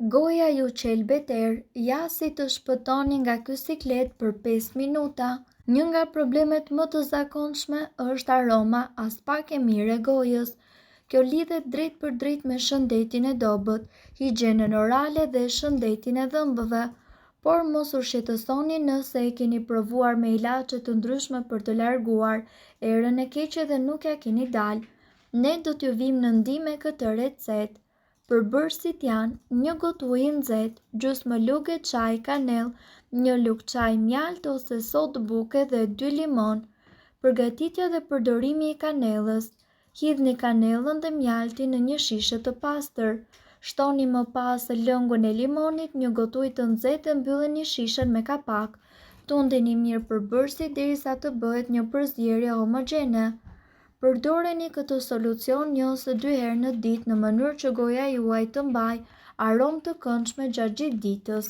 Goja ju qel beter, ja si të shpëtoni nga ky siklet për 5 minuta. Një nga problemet më të zakonshme është aroma as pak e mirë e gojës. Kjo lidhet drejt për drejt me shëndetin e dobët, higjienën orale dhe shëndetin e dhëmbëve, por mos u shqetësoni nëse e keni provuar me ilaçe të ndryshme për të larguar erën e keqe dhe nuk ja keni dalë. Ne do t'ju vim në ndihmë me këtë recetë. Përbërësit janë 1 gotë ujë nxehtë, gjysmë lugë çaj kanellë, 1 lugë çaj mjalt ose sodë buke dhe 2 limon. Përgatitja dhe përdorimi i kanellës. Hidhni kanellën dhe mjaltin në një shishe të pastër. Shtoni më pas lëngun e limonit, 1 gotë ujë të nxehtë dhe mbyllini shishen me kapak. Tundeni mirë përbërësit derisa të bëhet një përzierje homogjene. Përdoreni këtë solucion 1 ose 2 herë në ditë në mënyrë që goja juaj të mbajë aromë të këndshme gjatë gjithë ditës.